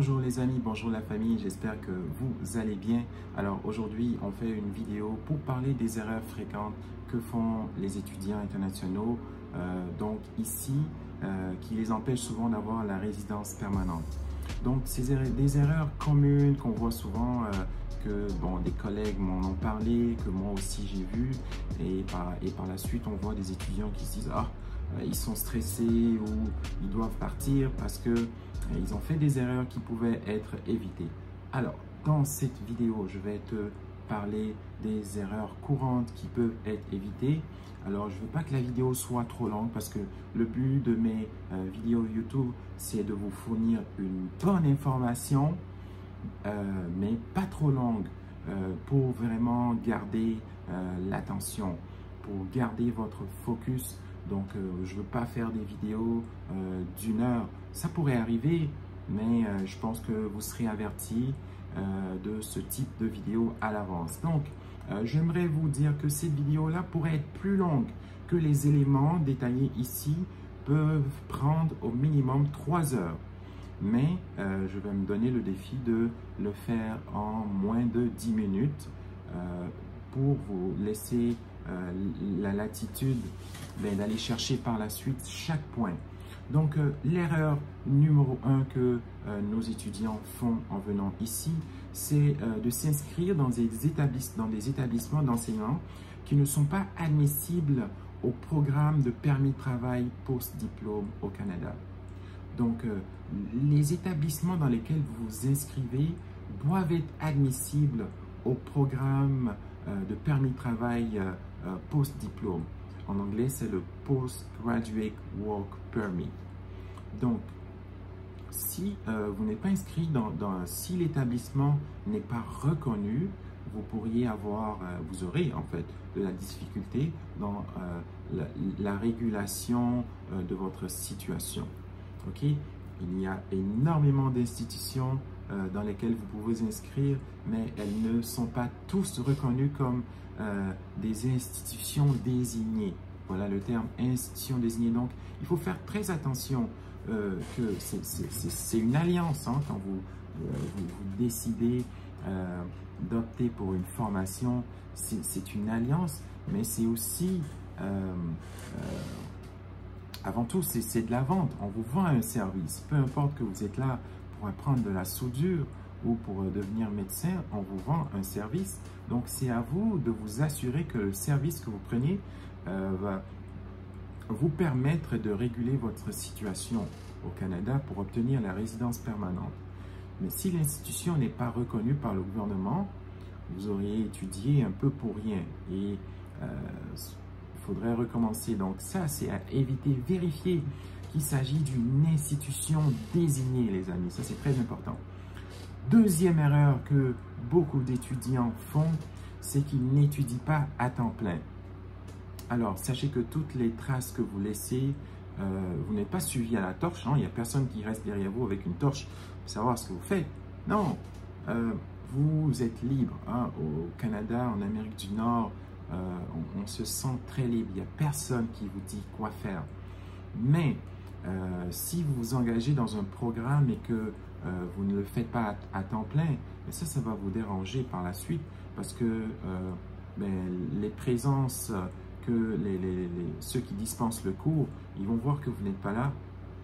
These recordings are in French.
Bonjour les amis, bonjour la famille, j'espère que vous allez bien. Alors aujourd'hui, on fait une vidéo pour parler des erreurs fréquentes que font les étudiants internationaux, qui les empêchent souvent d'avoir la résidence permanente. Donc, des erreurs communes qu'on voit souvent, des collègues m'en ont parlé, que moi aussi j'ai vu, et par la suite, on voit des étudiants qui se disent « Ah, ils sont stressés ou ils doivent partir parce que ils ont fait des erreurs qui pouvaient être évitées. » Alors, dans cette vidéo, je vais te parler des erreurs courantes qui peuvent être évitées. Alors, je ne veux pas que la vidéo soit trop longue parce que le but de mes vidéos YouTube, c'est de vous fournir une bonne information, mais pas trop longue, pour vraiment garder l'attention, pour garder votre focus. Donc, je ne veux pas faire des vidéos d'1 heure. Ça pourrait arriver, mais je pense que vous serez avertis de ce type de vidéo à l'avance. Donc, j'aimerais vous dire que cette vidéo-là pourrait être plus longue que les éléments détaillés ici peuvent prendre au minimum 3 heures. Mais je vais me donner le défi de le faire en moins de 10 minutes pour vous laisser la latitude d'aller chercher par la suite chaque point. Donc, l'erreur numéro 1 que nos étudiants font en venant ici, c'est de s'inscrire dans des établissements d'enseignement qui ne sont pas admissibles au programme de permis de travail post-diplôme au Canada. Donc, les établissements dans lesquels vous vous inscrivez doivent être admissibles au programme de permis de travail post-diplôme. En anglais, c'est le Postgraduate Work Permit. Donc, si vous n'êtes pas inscrit si l'établissement n'est pas reconnu, vous aurez en fait de la difficulté dans la régulation de votre situation. Ok? Il y a énormément d'institutions dans lesquelles vous pouvez vous inscrire, mais elles ne sont pas tous reconnues comme des institutions désignées. Voilà le terme institution désignée. Donc, il faut faire très attention que c'est une alliance quand vous décidez d'opter pour une formation. C'est une alliance, mais c'est aussi, avant tout, c'est de la vente. On vous vend un service. Peu importe que vous êtes là pour apprendre de la soudure ou pour devenir médecin, on vous vend un service. Donc, c'est à vous de vous assurer que le service que vous prenez va vous permettre de réguler votre situation au Canada pour obtenir la résidence permanente. Mais si l'institution n'est pas reconnue par le gouvernement, vous auriez étudié un peu pour rien et il faudrait recommencer. Donc ça, c'est à éviter. Vérifier qu'il s'agit d'une institution désignée, les amis. Ça, c'est très important. Deuxième erreur que beaucoup d'étudiants font, c'est qu'ils n'étudient pas à temps plein. Alors, sachez que toutes les traces que vous laissez, vous n'êtes pas suivi à la torche. Il n'y a personne qui reste derrière vous avec une torche pour savoir ce que vous faites. Non, vous êtes libre. Au Canada, en Amérique du Nord, on se sent très libre. Il n'y a personne qui vous dit quoi faire. Mais si vous vous engagez dans un programme et que vous ne le faites pas à temps plein, ça va vous déranger par la suite parce que les présences que ceux qui dispensent le cours, ils vont voir que vous n'êtes pas là,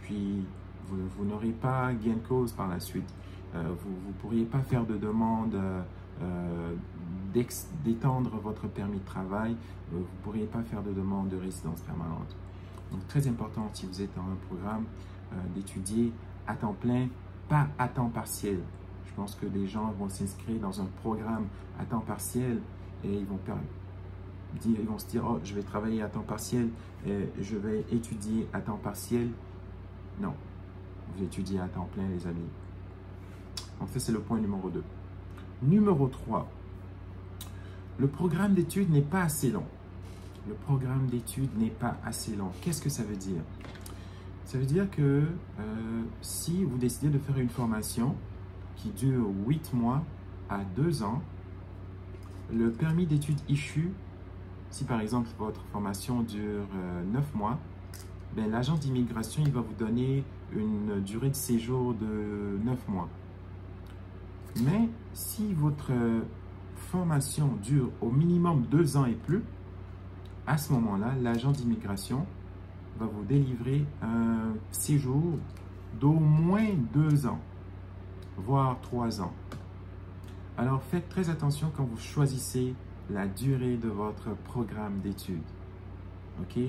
puis vous n'aurez pas gain de cause par la suite. Vous ne pourriez pas faire de demande d'étendre votre permis de travail, vous ne pourriez pas faire de demande de résidence permanente. Donc, très important, si vous êtes dans un programme, d'étudier à temps plein, pas à temps partiel. Je pense que des gens vont s'inscrire dans un programme à temps partiel et ils vont se dire « Oh, je vais travailler à temps partiel, et je vais étudier à temps partiel. » Non, vous étudiez à temps plein, les amis. Donc ça, c'est le point numéro 2. Numéro 3, le programme d'études n'est pas assez long. Le programme d'études n'est pas assez long. Qu'est-ce que ça veut dire? Ça veut dire que si vous décidez de faire une formation qui dure 8 mois à 2 ans, le permis d'études issu, si par exemple votre formation dure 9 mois, l'agent d'immigration il va vous donner une durée de séjour de 9 mois. Mais si votre formation dure au minimum 2 ans et plus, à ce moment-là, l'agent d'immigration va vous délivrer un séjour d'au moins 2 ans, voire 3 ans. Alors faites très attention quand vous choisissez la durée de votre programme d'études. OK?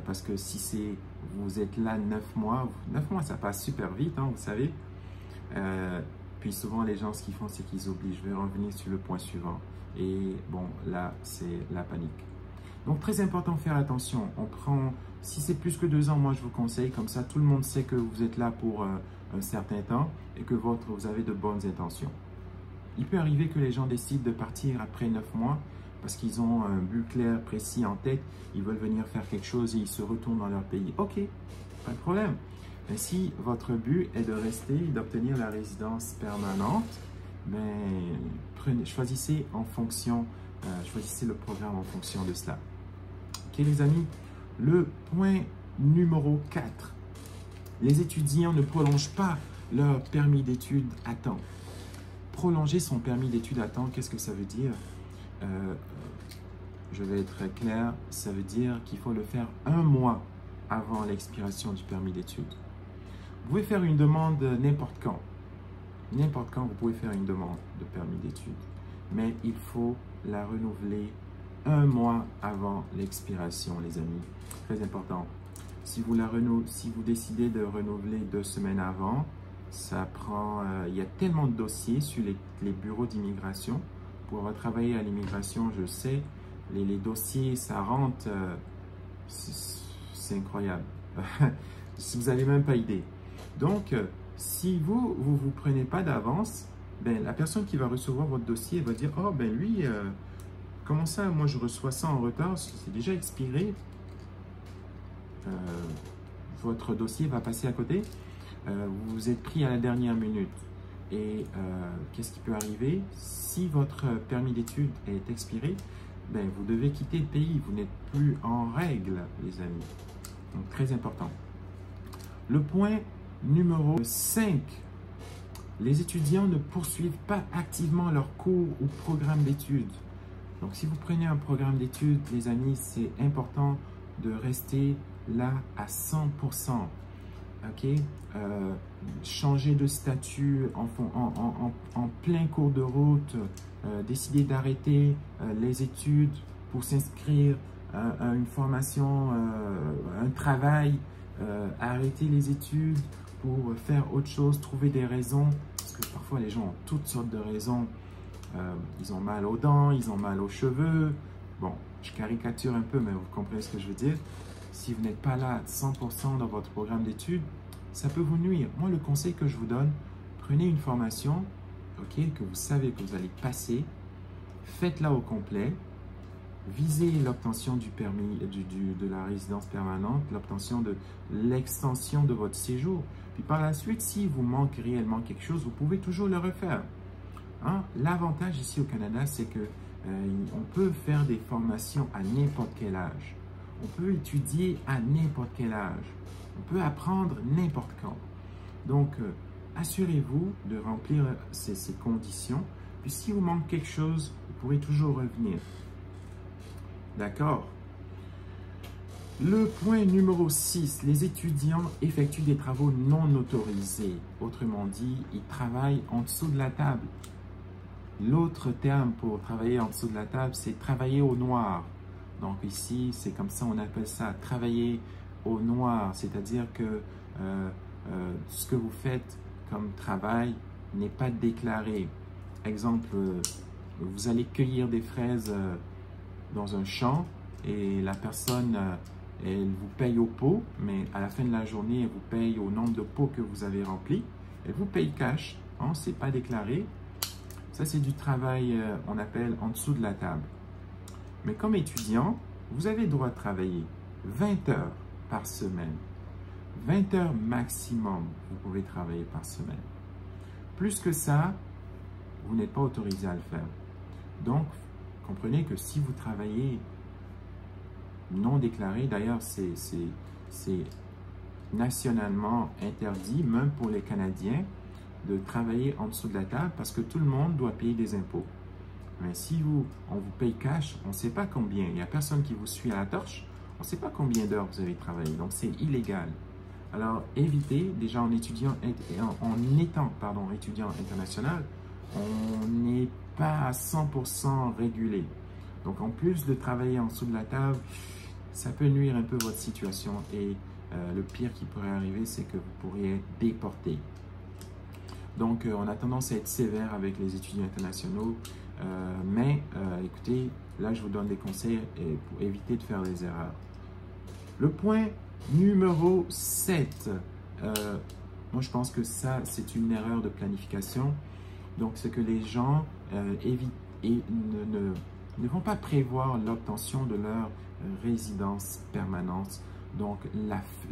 Parce que si vous êtes là 9 mois, 9 mois ça passe super vite, hein, vous savez. Puis souvent les gens ce qu'ils font c'est qu'ils oublient. Je vais revenir sur le point suivant. Et bon, là c'est la panique. Donc très important de faire attention. Si c'est plus que 2 ans, moi je vous conseille, comme ça tout le monde sait que vous êtes là pour un certain temps et que vous avez de bonnes intentions. Il peut arriver que les gens décident de partir après 9 mois parce qu'ils ont un but clair, précis en tête, ils veulent venir faire quelque chose et ils se retournent dans leur pays. Ok, pas de problème. Mais si votre but est de rester, d'obtenir la résidence permanente, choisissez le programme en fonction de cela. Ok les amis, le point numéro 4. Les étudiants ne prolongent pas leur permis d'études à temps. Prolonger son permis d'études à temps, qu'est-ce que ça veut dire? Je vais être clair, ça veut dire qu'il faut le faire 1 mois avant l'expiration du permis d'études. Vous pouvez faire une demande n'importe quand. N'importe quand, vous pouvez faire une demande de permis d'études. Mais il faut la renouveler 1 mois avant l'expiration, les amis. Très important. Si vous décidez de renouveler 2 semaines avant, ça prend, il y a tellement de dossiers sur les bureaux d'immigration. Pour avoir travaillé à l'immigration, je sais, les dossiers, ça rentre, c'est incroyable. Vous n'avez même pas idée. Donc, si vous prenez pas d'avance, la personne qui va recevoir votre dossier va dire « Oh, lui, comment ça, moi je reçois ça en retard, c'est déjà expiré. Votre dossier va passer à côté. Vous êtes pris à la dernière minute. » Et qu'est-ce qui peut arriver? Si votre permis d'études est expiré, vous devez quitter le pays. Vous n'êtes plus en règle, les amis. Donc, très important. Le point numéro 5. Les étudiants ne poursuivent pas activement leur cours ou programme d'études. Donc, si vous prenez un programme d'études, les amis, c'est important de rester là à 100%. OK? Changer de statut en plein cours de route, décider d'arrêter les études pour s'inscrire à une formation, un travail, arrêter les études pour faire autre chose, trouver des raisons, parce que parfois les gens ont toutes sortes de raisons. Ils ont mal aux dents, ils ont mal aux cheveux. Bon, je caricature un peu, mais vous comprenez ce que je veux dire. Si vous n'êtes pas là à 100% dans votre programme d'études, ça peut vous nuire. Moi, le conseil que je vous donne, prenez une formation, ok, que vous savez que vous allez passer, faites-la au complet, visez l'obtention du permis, de la résidence permanente, l'obtention de l'extension de votre séjour. Puis par la suite, si vous manque réellement quelque chose, vous pouvez toujours le refaire. Hein? L'avantage ici au Canada, c'est que on peut faire des formations à n'importe quel âge. On peut étudier à n'importe quel âge. On peut apprendre n'importe quand. Donc, assurez-vous de remplir ces conditions. Puis si vous manque quelque chose, vous pourrez toujours revenir. D'accord? Le point numéro 6, les étudiants effectuent des travaux non autorisés. Autrement dit, ils travaillent en dessous de la table. L'autre terme pour travailler en dessous de la table, c'est travailler au noir. Donc ici, c'est comme ça, on appelle ça travailler au noir. C'est-à-dire que ce que vous faites comme travail n'est pas déclaré. Exemple, vous allez cueillir des fraises dans un champ et la personne, elle vous paye au pot, mais à la fin de la journée, elle vous paye au nombre de pots que vous avez remplis. Elle vous paye cash, hein, c'est pas déclaré. Ça, c'est du travail, on appelle en dessous de la table. Mais comme étudiant, vous avez le droit de travailler 20 heures par semaine. 20 heures maximum, vous pouvez travailler par semaine. Plus que ça, vous n'êtes pas autorisé à le faire. Donc, comprenez que si vous travaillez non déclaré, d'ailleurs, c'est nationalement interdit, même pour les Canadiens. de travailler en dessous de la table parce que tout le monde doit payer des impôts. Mais si on vous paye cash, on ne sait pas combien. Il n'y a personne qui vous suit à la torche. On ne sait pas combien d'heures vous avez travaillé. Donc, c'est illégal. Alors, évitez, déjà en étudiant, en étant étudiant international, on n'est pas à 100% régulé. Donc, en plus de travailler en dessous de la table, ça peut nuire un peu votre situation. Et le pire qui pourrait arriver, c'est que vous pourriez être déporté. Donc, on a tendance à être sévère avec les étudiants internationaux. Mais écoutez, là, je vous donne des conseils pour éviter de faire des erreurs. Le point numéro 7. Moi, je pense que ça, c'est une erreur de planification. Donc, c'est que les gens évitent et ne vont pas prévoir l'obtention de leur résidence permanente. Donc,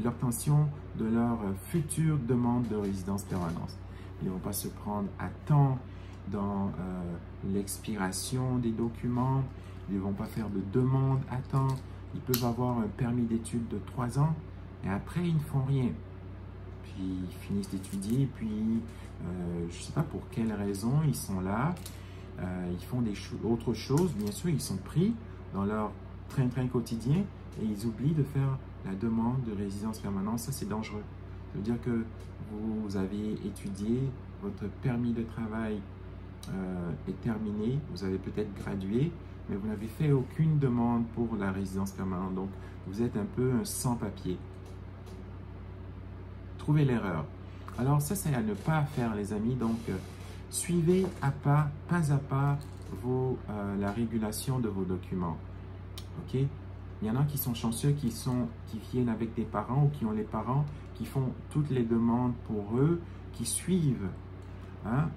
l'obtention de leur future demande de résidence permanente. Ils ne vont pas se prendre à temps dans l'expiration des documents. Ils ne vont pas faire de demande à temps. Ils peuvent avoir un permis d'études de 3 ans et après, ils ne font rien. Puis, ils finissent d'étudier, puis je ne sais pas pour quelle raison ils sont là. Ils font autre chose. Bien sûr, ils sont pris dans leur train-train quotidien et ils oublient de faire la demande de résidence permanente. Ça, c'est dangereux. Ça veut dire que vous avez étudié, votre permis de travail est terminé, vous avez peut-être gradué, mais vous n'avez fait aucune demande pour la résidence permanente. Donc, vous êtes un peu un sans-papier. Trouvez l'erreur. Alors, ça, c'est à ne pas faire, les amis. Donc, suivez à pas à pas la régulation de vos documents. OK? Il y en a qui sont chanceux, qui viennent avec des parents ou qui ont les parents qui font toutes les demandes pour eux, qui suivent. Hein?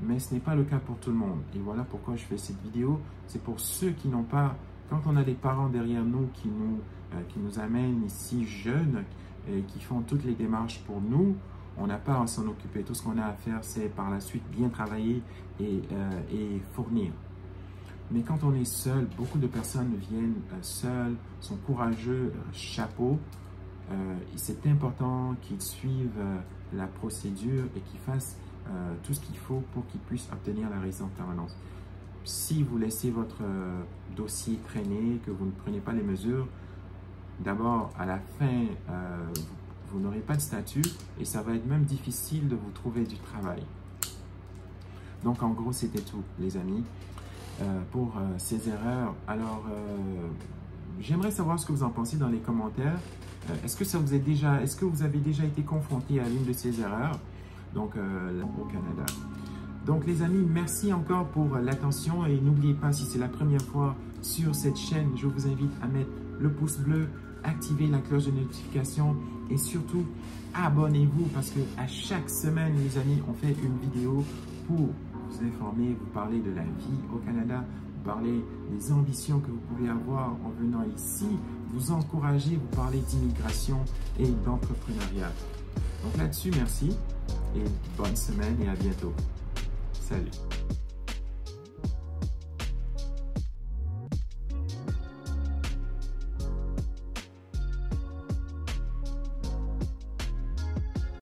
Mais ce n'est pas le cas pour tout le monde. Et voilà pourquoi je fais cette vidéo. C'est pour ceux qui n'ont pas... Quand on a des parents derrière nous qui nous amènent ici jeunes et qui font toutes les démarches pour nous, on n'a pas à s'en occuper. Tout ce qu'on a à faire, c'est par la suite bien travailler et fournir. Mais quand on est seul, beaucoup de personnes viennent seules, sont courageux, chapeau. C'est important qu'ils suivent la procédure et qu'ils fassent tout ce qu'il faut pour qu'ils puissent obtenir la résidence permanente. Si vous laissez votre dossier traîner, que vous ne prenez pas les mesures, d'abord, à la fin, vous n'aurez pas de statut et ça va être même difficile de vous trouver du travail. Donc, en gros, c'était tout, les amis, pour ces erreurs. Alors, j'aimerais savoir ce que vous en pensez dans les commentaires. Est-ce que vous avez déjà été confronté à l'une de ces erreurs, donc au Canada? Donc les amis, merci encore pour l'attention et n'oubliez pas, si c'est la première fois sur cette chaîne, je vous invite à mettre le pouce bleu, activer la cloche de notification et surtout abonnez-vous parce que à chaque semaine, les amis, on fait une vidéo pour vous informer, vous parler de la vie au Canada, vous parler des ambitions que vous pouvez avoir en venant ici, vous encourager, vous parler d'immigration et d'entrepreneuriat. Donc là-dessus, merci et bonne semaine et à bientôt. Salut!